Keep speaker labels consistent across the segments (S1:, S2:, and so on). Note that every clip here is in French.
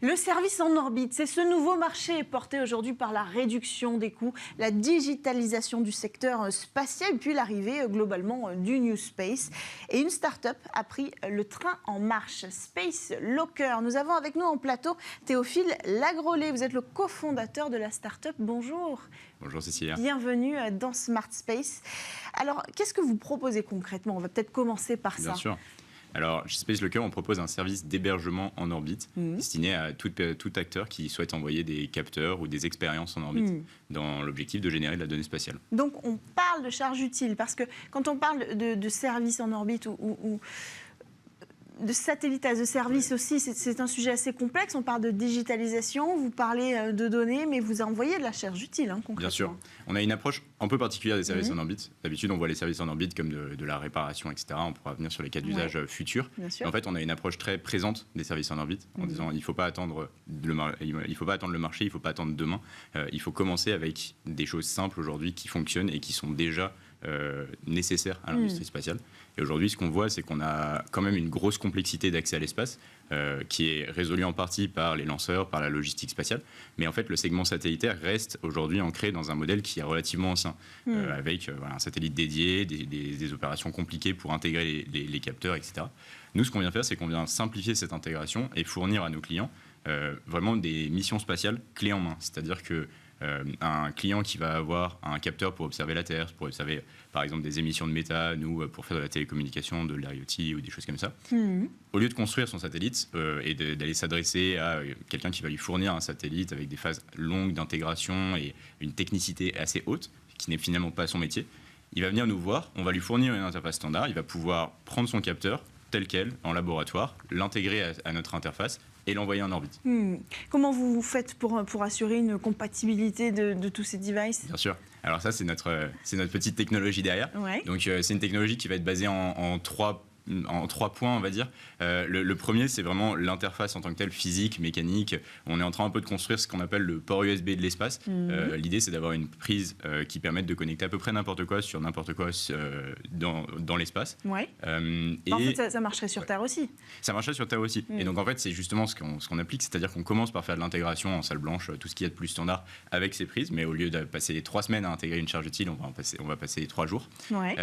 S1: Le service en orbite, c'est ce nouveau marché porté aujourd'hui par la réduction des coûts, la digitalisation du secteur spatial, puis l'arrivée globalement du New Space. Et une start-up a pris le train en marche, Space Locker. Nous avons avec nous en plateau Théophile Lagrolet. Vous êtes le cofondateur de la start-up. Bonjour.
S2: Bonjour Cécilia.
S1: Bienvenue dans Smart Space. Alors, qu'est-ce que vous proposez concrètement? On va peut-être commencer par ça.
S2: Bien sûr. Alors, chez Space Locker, on propose un service d'hébergement en orbite destiné à tout acteur qui souhaite envoyer des capteurs ou des expériences en orbite dans l'objectif de générer de la donnée spatiale.
S1: Donc, on parle de charge utile parce que quand on parle de services en orbite ou de satellite as a service aussi, c'est un sujet assez complexe. On parle de digitalisation, vous parlez de données, mais vous envoyez de la charge utile, concrètement.
S2: Bien sûr. On a une approche un peu particulière des services en orbite. D'habitude, on voit les services en orbite comme de la réparation, etc. On pourra venir sur les cas d'usage futurs. En fait, on a une approche très présente des services en orbite en disant il ne faut pas attendre le marché, il ne faut pas attendre demain. Il faut commencer avec des choses simples aujourd'hui qui fonctionnent et qui sont déjà nécessaires à l'industrie spatiale. Et aujourd'hui, ce qu'on voit, c'est qu'on a quand même une grosse complexité d'accès à l'espace qui est résolue en partie par les lanceurs, par la logistique spatiale. Mais en fait, le segment satellitaire reste aujourd'hui ancré dans un modèle qui est relativement ancien, avec un satellite dédié, des opérations compliquées pour intégrer les capteurs, etc. Nous, ce qu'on vient faire, c'est qu'on vient simplifier cette intégration et fournir à nos clients vraiment des missions spatiales clés en main. C'est-à-dire que un client qui va avoir un capteur pour observer la Terre, pour observer par exemple des émissions de méthane ou pour faire de la télécommunication, de l'IoT ou des choses comme ça, au lieu de construire son satellite et d'aller s'adresser à quelqu'un qui va lui fournir un satellite avec des phases longues d'intégration et une technicité assez haute, qui n'est finalement pas son métier, il va venir nous voir, on va lui fournir une interface standard, il va pouvoir prendre son capteur tel quel en laboratoire, l'intégrer à notre interface et l'envoyer en orbite.
S1: Comment vous faites pour assurer une compatibilité de tous ces devices?
S2: Bien sûr. Alors ça, c'est notre petite technologie derrière.
S1: Ouais.
S2: Donc c'est une technologie qui va être basée en trois points, on va dire. Le premier, c'est vraiment l'interface en tant que telle, physique, mécanique. On est en train un peu de construire ce qu'on appelle le port USB de l'espace. L'idée, c'est d'avoir une prise qui permette de connecter à peu près n'importe quoi sur n'importe quoi dans l'espace.
S1: Ouais.
S2: Et
S1: en fait, ça marcherait sur Terre aussi.
S2: Ça marcherait sur Terre aussi. Et donc, en fait, c'est justement ce qu'on applique, c'est-à-dire qu'on commence par faire de l'intégration en salle blanche, tout ce qu'il y a de plus standard avec ces prises, mais au lieu de passer 3 semaines à intégrer une charge utile, on va passer 3 jours.
S1: Ouais.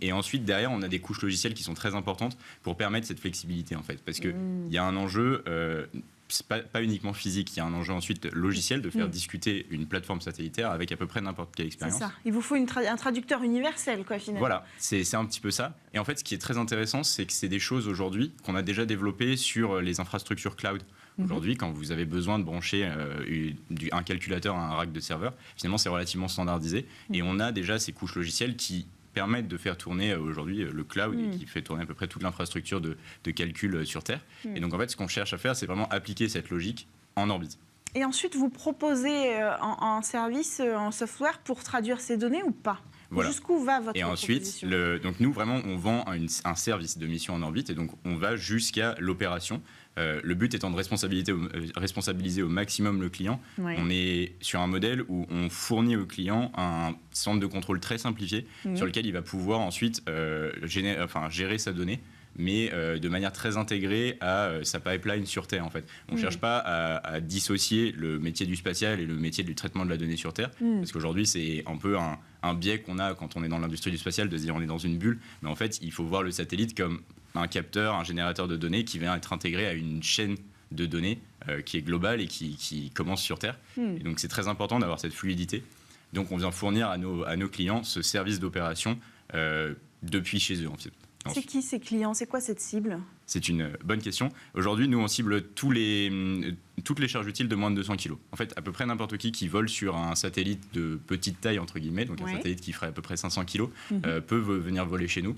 S2: Et ensuite, derrière, on a des couches logicielles qui sont très importantes pour permettre cette flexibilité, en fait. Parce qu'il y a un enjeu, c'est pas uniquement physique, il y a un enjeu ensuite logiciel de faire discuter une plateforme satellitaire avec à peu près n'importe quelle expérience.
S1: C'est ça. Il vous faut un traducteur universel, quoi, finalement.
S2: Voilà, c'est un petit peu ça. Et en fait, ce qui est très intéressant, c'est que c'est des choses aujourd'hui qu'on a déjà développées sur les infrastructures cloud. Aujourd'hui, quand vous avez besoin de brancher un calculateur à un rack de serveurs, finalement, c'est relativement standardisé. Et on a déjà ces couches logicielles qui permettent de faire tourner aujourd'hui le cloud et qui fait tourner à peu près toute l'infrastructure de calcul sur Terre. Et donc, en fait, ce qu'on cherche à faire, c'est vraiment appliquer cette logique en orbite. Et
S1: ensuite, vous proposez un service, en software pour traduire ces données ou pas?
S2: Voilà.
S1: Jusqu'où va votre
S2: proposition? Et ensuite, donc nous, vraiment, on vend un service de mission en orbite et donc on va jusqu'à l'opération. Le but étant de responsabiliser au maximum le client. Ouais. On est sur un modèle où on fournit au client un centre de contrôle très simplifié sur lequel il va pouvoir ensuite gérer sa donnée, mais de manière très intégrée à sa pipeline sur Terre, en fait. On ne cherche pas à dissocier le métier du spatial et le métier du traitement de la donnée sur Terre, parce qu'aujourd'hui, c'est un peu un biais qu'on a quand on est dans l'industrie du spatial, de se dire on est dans une bulle, mais en fait, il faut voir le satellite comme un capteur, un générateur de données qui vient être intégré à une chaîne de données qui est globale et qui commence sur Terre. Et donc, c'est très important d'avoir cette fluidité. Donc, on vient fournir à nos clients ce service d'opération depuis chez eux, en fait.
S1: C'est qui ces clients? C'est quoi cette cible?
S2: C'est une bonne question. Aujourd'hui, nous, on cible toutes les charges utiles de moins de 200 kg. En fait, à peu près n'importe qui vole sur un satellite de petite taille, entre guillemets, donc un satellite qui ferait à peu près 500 kg, peut venir voler chez nous.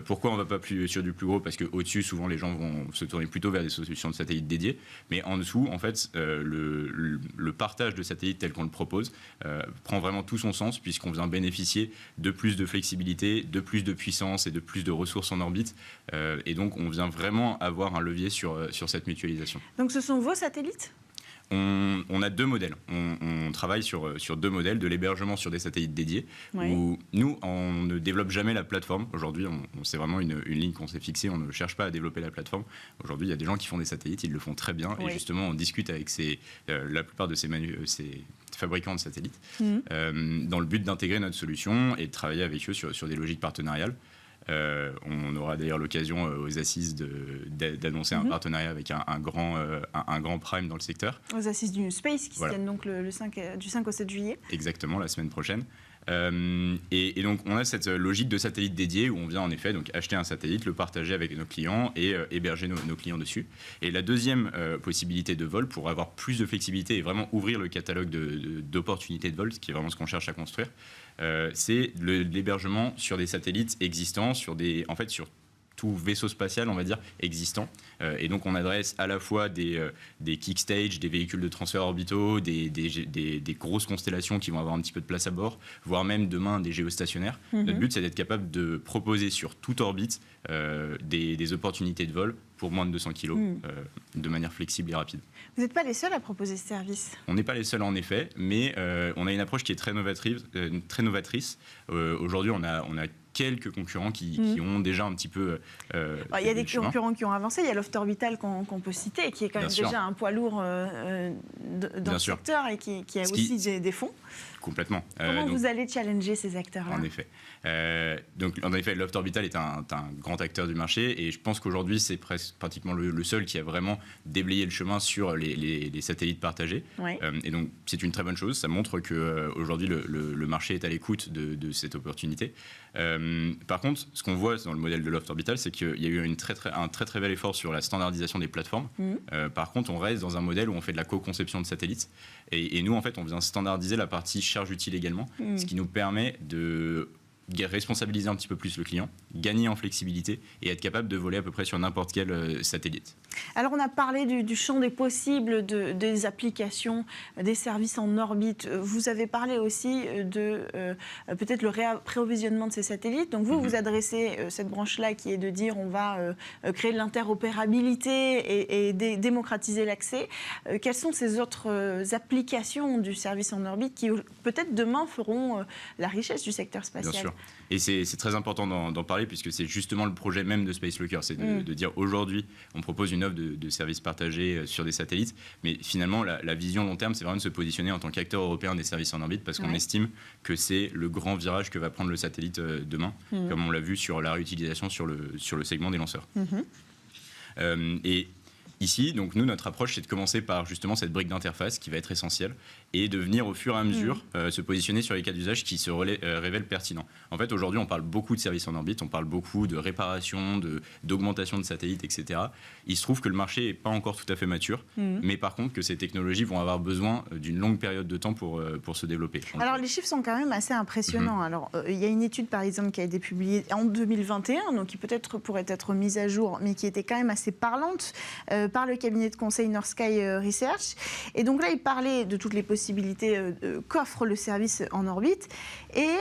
S2: Pourquoi on ne va pas sur du plus gros? Parce qu'au-dessus, souvent, les gens vont se tourner plutôt vers des solutions de satellites dédiées. Mais en dessous, en fait, le partage de satellites tel qu'on le propose prend vraiment tout son sens, puisqu'on vient bénéficier de plus de flexibilité, de plus de puissance et de plus de ressources en orbite. Et donc, on vient vraiment avoir un levier sur cette mutualisation.
S1: Donc, ce sont vos satellites?
S2: On a deux modèles. On travaille sur deux modèles, de l'hébergement sur des satellites dédiés, où nous, on ne développe jamais la plateforme. Aujourd'hui, c'est vraiment une ligne qu'on s'est fixée, on ne cherche pas à développer la plateforme. Aujourd'hui, il y a des gens qui font des satellites, ils le font très bien, et justement, on discute avec la plupart de ces fabricants de satellites, dans le but d'intégrer notre solution et de travailler avec eux sur des logiques partenariales. On aura d'ailleurs l'occasion aux assises d'annoncer un partenariat avec un grand prime dans le secteur.
S1: Aux assises du New Space qui se tiennent donc du 5 au 7 juillet.
S2: Exactement, la semaine prochaine. Et donc on a cette logique de satellite dédié où on vient en effet donc acheter un satellite, le partager avec nos clients et héberger nos clients dessus. Et la deuxième possibilité de vol pour avoir plus de flexibilité et vraiment ouvrir le catalogue d'opportunités de vol, ce qui est vraiment ce qu'on cherche à construire, c'est l'hébergement sur des satellites existants, sur tout vaisseau spatial, on va dire, existant. Et donc, on adresse à la fois des kickstage, des véhicules de transfert orbitaux, des grosses constellations qui vont avoir un petit peu de place à bord, voire même demain des géostationnaires. Notre but, c'est d'être capable de proposer sur toute orbite des opportunités de vol pour moins de 200 kg, de manière flexible et rapide.
S1: Vous n'êtes pas les seuls à proposer ce service.
S2: On n'est pas les seuls en effet, mais on a une approche qui est très novatrice. Aujourd'hui, on a quelques concurrents qui ont déjà un petit peu...
S1: il y a des concurrents qui ont avancé. Il y a Loft Orbital qu'on peut citer, qui est quand même déjà un poids lourd dans le secteur et qui a aussi des fonds.
S2: Complètement.
S1: Comment vous allez challenger ces acteurs-là ?
S2: En effet. En effet, Loft Orbital est un grand acteur du marché et je pense qu'aujourd'hui, c'est pratiquement le seul qui a vraiment déblayé le chemin sur les satellites partagés. Et donc, c'est une très bonne chose. Ça montre qu'aujourd'hui, le marché est à l'écoute de cette opportunité. Par contre, ce qu'on voit dans le modèle de Loft Orbital, c'est qu'il y a eu un très bel effort sur la standardisation des plateformes. Par contre, on reste dans un modèle où on fait de la co-conception de satellites. Et nous, en fait, on vient standardiser la partie charge utile également, ce qui nous permet de responsabiliser un petit peu plus le client, gagner en flexibilité et être capable de voler à peu près sur n'importe quel satellite.
S1: Alors on a parlé du champ des possibles, des applications, des services en orbite. Vous avez parlé aussi de peut-être le réapprovisionnement de ces satellites. Donc vous adressez cette branche-là qui est de dire on va créer de l'interopérabilité et démocratiser l'accès. Quelles sont ces autres applications du service en orbite qui peut-être demain feront la richesse du secteur spatial ?
S2: Bien sûr. Et c'est très important d'en parler puisque c'est justement le projet même de Space Locker, c'est de dire aujourd'hui on propose une offre de services partagés sur des satellites, mais finalement la vision long terme c'est vraiment de se positionner en tant qu'acteur européen des services en orbite parce qu'on estime que c'est le grand virage que va prendre le satellite demain, comme on l'a vu sur la réutilisation sur le segment des lanceurs. Et ici, donc nous, notre approche, c'est de commencer par justement cette brique d'interface qui va être essentielle et de venir au fur et à mesure se positionner sur les cas d'usage qui se révèlent pertinents. En fait, aujourd'hui, on parle beaucoup de services en orbite, on parle beaucoup de réparation, d'augmentation de satellites, etc. Il se trouve que le marché n'est pas encore tout à fait mature, mais par contre que ces technologies vont avoir besoin d'une longue période de temps pour se développer.
S1: Alors, les chiffres sont quand même assez impressionnants. Alors, il y a une étude, par exemple, qui a été publiée en 2021, donc qui peut-être pourrait être mise à jour, mais qui était quand même assez parlante, par le cabinet de conseil Northsky Research. Et donc là, il parlait de toutes les possibilités qu'offre le service en orbite. Et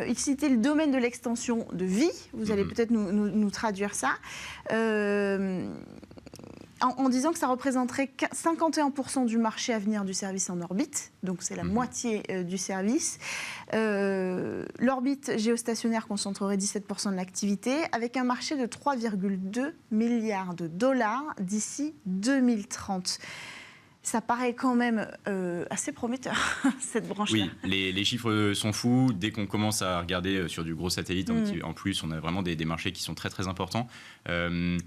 S1: il citait le domaine de l'extension de vie. Vous allez peut-être nous traduire ça. En disant que ça représenterait 51% du marché à venir du service en orbite, donc c'est la moitié du service. L'orbite géostationnaire concentrerait 17% de l'activité, avec un marché de 3,2 milliards de dollars d'ici 2030. Ça paraît quand même assez prometteur, cette branche-là.
S2: Oui, les chiffres sont fous. Dès qu'on commence à regarder sur du gros satellite, en plus, on a vraiment des marchés qui sont très, très importants. Il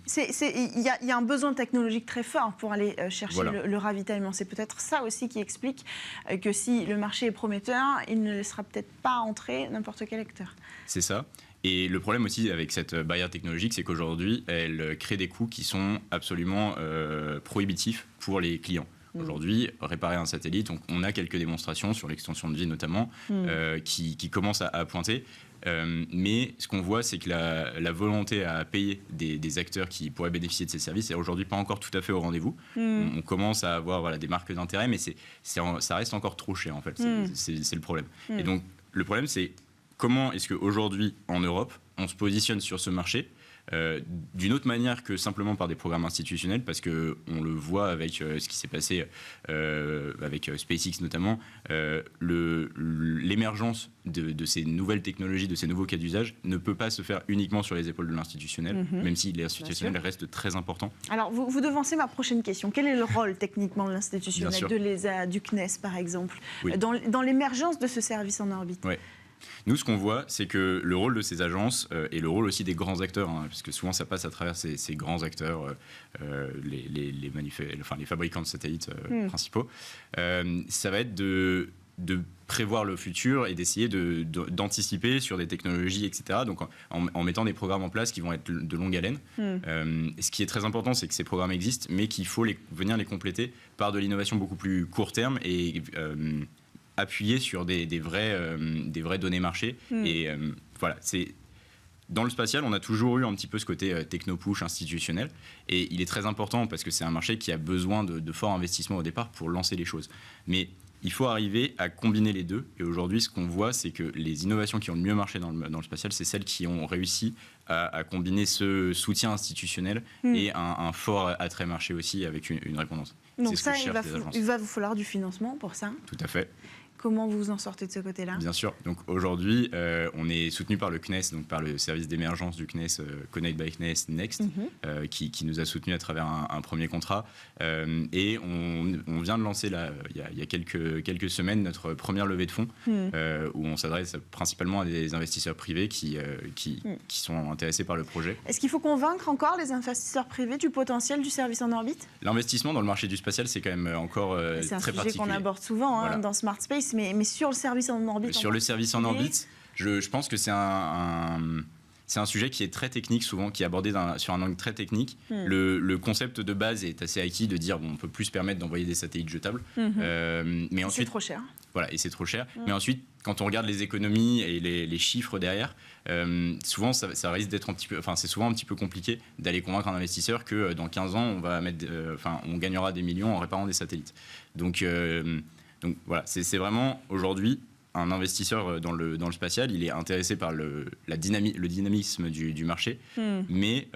S1: y a un besoin technologique très fort pour aller chercher le ravitaillement. C'est peut-être ça aussi qui explique que si le marché est prometteur, il ne laissera peut-être pas entrer n'importe quel acteur.
S2: C'est ça. Et le problème aussi avec cette barrière technologique, c'est qu'aujourd'hui, elle crée des coûts qui sont absolument prohibitifs pour les clients. Aujourd'hui, réparer un satellite, on a quelques démonstrations sur l'extension de vie notamment qui commencent à pointer. Mais ce qu'on voit, c'est que la volonté à payer des acteurs qui pourraient bénéficier de ces services est aujourd'hui pas encore tout à fait au rendez-vous. On commence à avoir des marques d'intérêt, mais ça reste encore trop cher en fait. C'est le problème. Et donc le problème, c'est comment est-ce qu'aujourd'hui en Europe, on se positionne sur ce marché d'une autre manière que simplement par des programmes institutionnels, parce qu'on le voit avec ce qui s'est passé avec SpaceX notamment, l'émergence de ces nouvelles technologies, de ces nouveaux cas d'usage, ne peut pas se faire uniquement sur les épaules de l'institutionnel, même si l'institutionnel reste très important.
S1: Alors, vous devancez ma prochaine question. Quel est le rôle techniquement de l'institutionnel, de l'ESA, du CNES par exemple, dans l'émergence de ce service en orbite?
S2: Nous, ce qu'on voit, c'est que le rôle de ces agences et le rôle aussi des grands acteurs, parce que souvent ça passe à travers ces grands acteurs, les fabricants de satellites principaux, ça va être de prévoir le futur et d'essayer d'anticiper sur des technologies, etc. Donc en mettant des programmes en place qui vont être de longue haleine. Ce qui est très important, c'est que ces programmes existent, mais qu'il faut venir les compléter par de l'innovation beaucoup plus court terme et appuyer sur des vraies données marché. Et voilà, dans le spatial, on a toujours eu un petit peu ce côté techno-push institutionnel. Et il est très important parce que c'est un marché qui a besoin de forts investissements au départ pour lancer les choses. Mais il faut arriver à combiner les deux. Et aujourd'hui, ce qu'on voit, c'est que les innovations qui ont le mieux marché dans le spatial, c'est celles qui ont réussi à combiner ce soutien institutionnel et un fort attrait marché aussi avec une répondance.
S1: Donc ça, il va vous falloir du financement pour ça?
S2: Tout à fait.
S1: Comment vous en sortez de ce côté-là?
S2: Bien sûr. Donc aujourd'hui, on est soutenu par le CNES, donc par le service d'émergence du CNES, Connect by CNES Next, qui nous a soutenus à travers un premier contrat. Et on vient de lancer, là, il y a quelques semaines, notre première levée de fonds, où on s'adresse principalement à des investisseurs privés qui sont intéressés par le projet.
S1: Est-ce qu'il faut convaincre encore les investisseurs privés du potentiel du service en orbite?
S2: L'investissement dans le marché du spatial, c'est quand même encore très particulier.
S1: C'est un sujet qu'on aborde souvent dans Smart Space. Mais sur le service en orbite.
S2: Sur le service en orbite, je pense que c'est un sujet qui est très technique souvent, qui est abordé sur un angle très technique. Le concept de base est assez acquis de dire on ne peut plus se permettre d'envoyer des satellites jetables. Mais ensuite,
S1: c'est trop cher.
S2: Voilà, et c'est trop cher. Mais ensuite, quand on regarde les économies et les chiffres derrière, souvent ça risque d'être c'est souvent un petit peu compliqué d'aller convaincre un investisseur que dans 15 ans on gagnera des millions en réparant des satellites. Donc voilà, c'est vraiment aujourd'hui un investisseur dans le spatial, il est intéressé par le dynamisme du marché, mais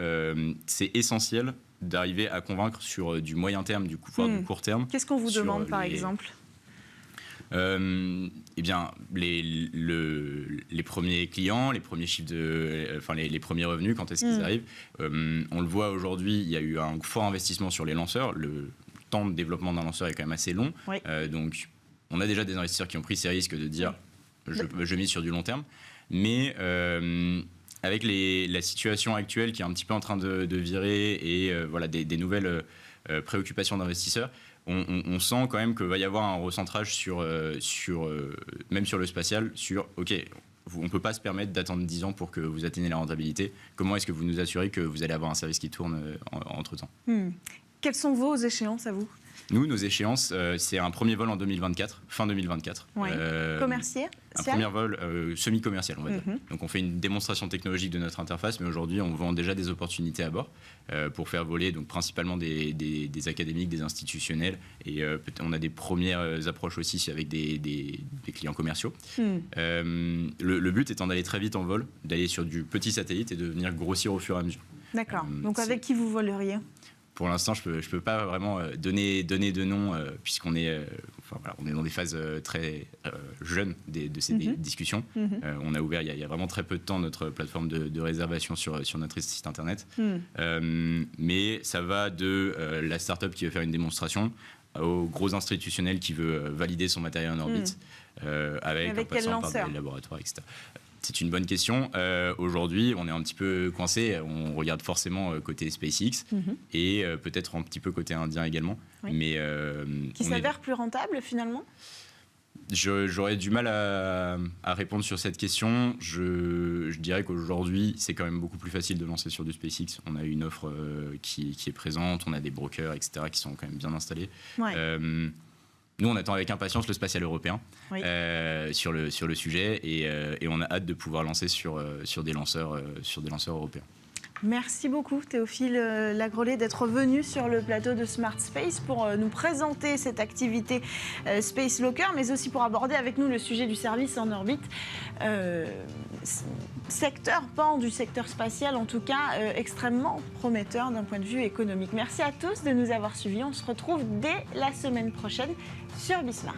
S2: c'est essentiel d'arriver à convaincre sur du moyen terme, du court terme.
S1: Qu'est-ce qu'on vous demande par exemple?
S2: Eh bien, les premiers clients, les premiers chiffres les premiers revenus, quand est-ce qu'ils arrivent. On le voit aujourd'hui, il y a eu un fort investissement sur les lanceurs. Le temps de développement d'un lanceur est quand même assez long. Donc, on a déjà des investisseurs qui ont pris ces risques de dire je mise sur du long terme. Mais avec la situation actuelle qui est un petit peu en train de virer et des nouvelles préoccupations d'investisseurs, on sent quand même qu'il va y avoir un recentrage même sur le spatial, on ne peut pas se permettre d'attendre 10 ans pour que vous atteigniez la rentabilité. Comment est-ce que vous nous assurez que vous allez avoir un service qui tourne entre-temps?
S1: Quelles sont vos échéances à vous?
S2: Nous, nos échéances, c'est un premier vol en 2024, fin 2024.
S1: Commercial?
S2: Un premier vol semi-commercial, on va dire. Donc on fait une démonstration technologique de notre interface, mais aujourd'hui on vend déjà des opportunités à bord pour faire voler donc, principalement des académiques, des institutionnels, et on a des premières approches aussi avec des clients commerciaux. Le but étant d'aller très vite en vol, d'aller sur du petit satellite et de venir grossir au fur et à mesure.
S1: D'accord. Donc avec qui vous voleriez?
S2: Pour l'instant, je peux pas vraiment donner de nom puisqu'on est, on est dans des phases très jeunes de ces discussions. On a ouvert il y a vraiment très peu de temps notre plateforme de réservation sur notre site internet. Mais ça va de la start-up qui veut faire une démonstration au gros institutionnel qui veut valider son matériel en orbite en passant par des laboratoires, etc. C'est une bonne question. Aujourd'hui, on est un petit peu coincé. On regarde forcément côté SpaceX et peut-être un petit peu côté indien également. Mais,
S1: qui s'avère plus rentable finalement?
S2: J'aurais du mal à répondre sur cette question. Je dirais qu'aujourd'hui, c'est quand même beaucoup plus facile de lancer sur du SpaceX. On a une offre qui est présente, on a des brokers, etc., qui sont quand même bien installés. Nous, on attend avec impatience le spatial européen sur le sujet et on a hâte de pouvoir lancer sur des lanceurs européens.
S1: Merci beaucoup Théophile Lagrollet d'être venu sur le plateau de Smart Space pour nous présenter cette activité Space Locker, mais aussi pour aborder avec nous le sujet du service en orbite. Pan du secteur spatial, en tout cas extrêmement prometteur d'un point de vue économique. Merci à tous de nous avoir suivis. On se retrouve dès la semaine prochaine sur Bismart.